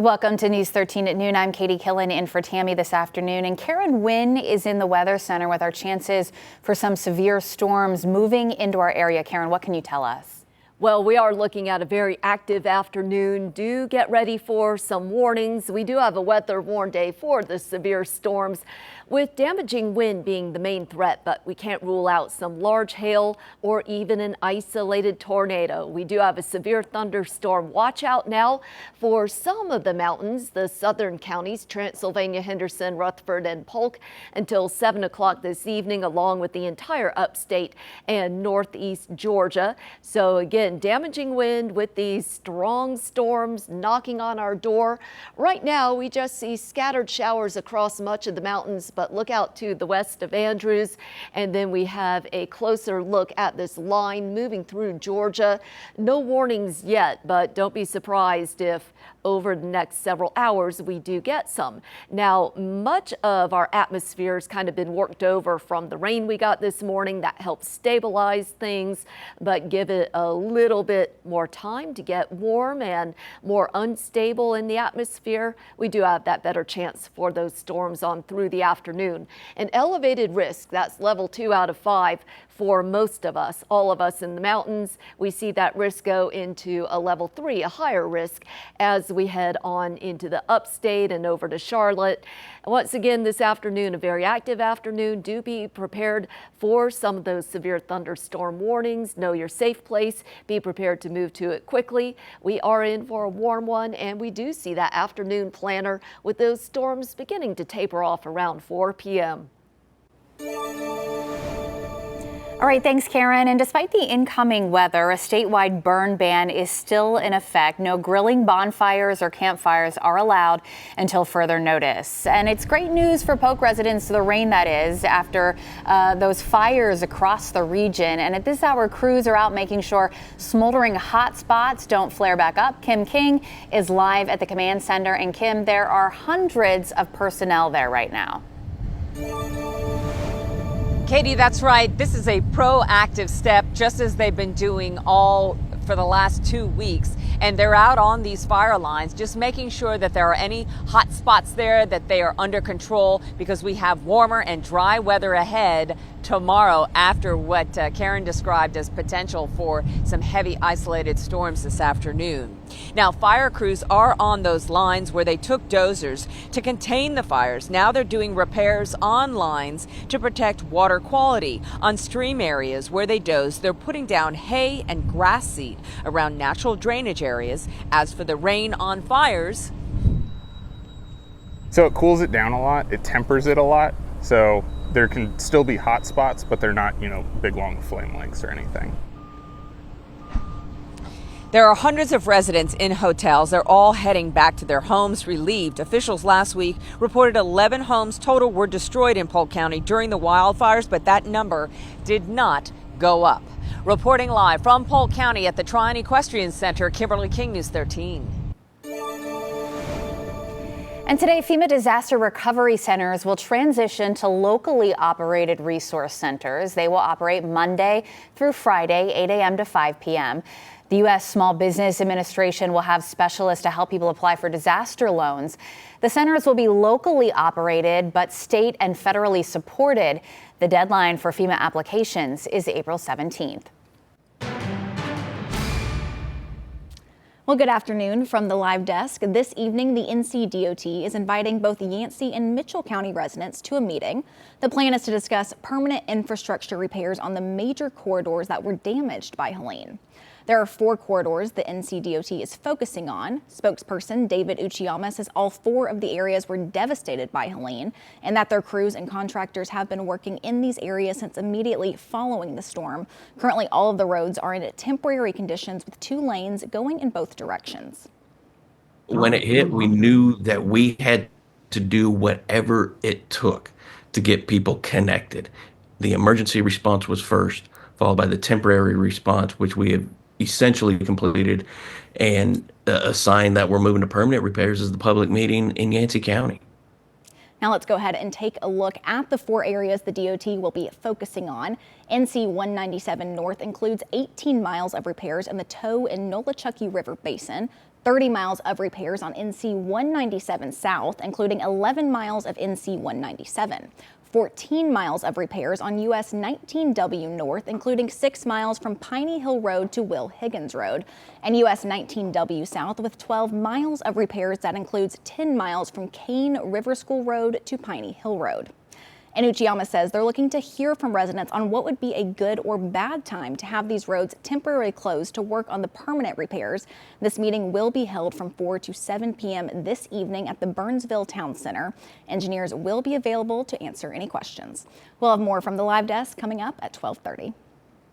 Welcome to News 13 at noon. I'm Katie Killen in for Tammy this afternoon. And Karen Wynn is in the Weather Center with our chances for some severe storms moving into our area. Karen, what can you tell us? Well, we are looking at a very active afternoon. Do get ready for some warnings. We do have a weather warn day for the severe storms, with damaging wind being the main threat, but we can't rule out some large hail or even an isolated tornado. We do have a severe thunderstorm watch out now for some of the mountains, the southern counties, Transylvania, Henderson, Rutherford, and Polk, until 7 o'clock this evening, along with the entire upstate and northeast Georgia. So again, damaging wind with these strong storms knocking on our door. Right now, we just see scattered showers across much of the mountains, but look out to the west of Andrews. And then we have a closer look at this line moving through Georgia. No warnings yet, but don't be surprised if over the next several hours we do get some. Now, much of our atmosphere has kind of been worked over from the rain we got this morning. That helps stabilize things, but give it a little bit more time to get warm and more unstable in the atmosphere. We do have that better chance for those storms on through the afternoon. An elevated risk, that's level 2 out of 5 for most of us. All of us in the mountains, we see that risk go into a level 3, a higher risk, as we head on into the upstate and over to Charlotte. Once again, this afternoon, a very active afternoon. Do be prepared for some of those severe thunderstorm warnings. Know your safe place. Be prepared to move to it quickly. We are in for a warm one, and we do see that afternoon planner with those storms beginning to taper off around 4 p.m. All right, thanks, Karen. And despite the incoming weather, a statewide burn ban is still in effect. No grilling, bonfires, or campfires are allowed until further notice. And it's great news for Polk residents, the rain that is, after those fires across the region. And at this hour, crews are out making sure smoldering hot spots don't flare back up. Kim King is live at the command center. And Kim, there are hundreds of personnel there right now. Katie, that's right. This is a proactive step, just as they've been doing all for the last 2 weeks. And they're out on these fire lines, just making sure that there are any hot spots there, that they are under control, because we have warmer and dry weather ahead tomorrow after what Karen described as potential for some heavy isolated storms this afternoon. Now, fire crews are on those lines where they took dozers to contain the fires. Now they're doing repairs on lines to protect water quality. On stream areas where they dozed, they're putting down hay and grass seed around natural drainage areas. As for the rain on fires, so it cools it down a lot, it tempers it a lot, so there can still be hot spots, but they're not, big long flame lengths or anything. There are hundreds of residents in hotels. They're all heading back to their homes relieved. Officials last week reported 11 homes total were destroyed in Polk County during the wildfires, but that number did not go up. Reporting live from Polk County at the Tryon Equestrian Center, Kimberly King, News 13. And today, FEMA disaster recovery centers will transition to locally operated resource centers. They will operate Monday through Friday, 8 a.m. to 5 p.m. The U.S. Small Business Administration will have specialists to help people apply for disaster loans. The centers will be locally operated, but state and federally supported. The deadline for FEMA applications is April 17th. Well, good afternoon from the live desk. This evening, the NCDOT is inviting both Yancey and Mitchell County residents to a meeting. The plan is to discuss permanent infrastructure repairs on the major corridors that were damaged by Helene. There are 4 corridors the NCDOT is focusing on. Spokesperson David Uchiyama says all 4 of the areas were devastated by Helene and that their crews and contractors have been working in these areas since immediately following the storm. Currently, all of the roads are in temporary conditions with 2 lanes going in both directions. When it hit, we knew that we had to do whatever it took to get people connected. The emergency response was first, followed by the temporary response, which we have essentially completed, and a sign that we're moving to permanent repairs is the public meeting in Yancey County. Now let's go ahead and take a look at the 4 areas the DOT will be focusing on. NC 197 North includes 18 miles of repairs in the Tow and Nolichucky River Basin, 30 miles of repairs on NC 197 South, including 11 miles of NC 197. 14 miles of repairs on US 19W North, including 6 miles from Piney Hill Road to Will Higgins Road, and US 19W South with 12 miles of repairs that includes 10 miles from Kane River School Road to Piney Hill Road. And Uchiyama says they're looking to hear from residents on what would be a good or bad time to have these roads temporarily closed to work on the permanent repairs. This meeting will be held from 4 to 7 p.m. this evening at the Burnsville Town Center. Engineers will be available to answer any questions. We'll have more from the live desk coming up at 12:30.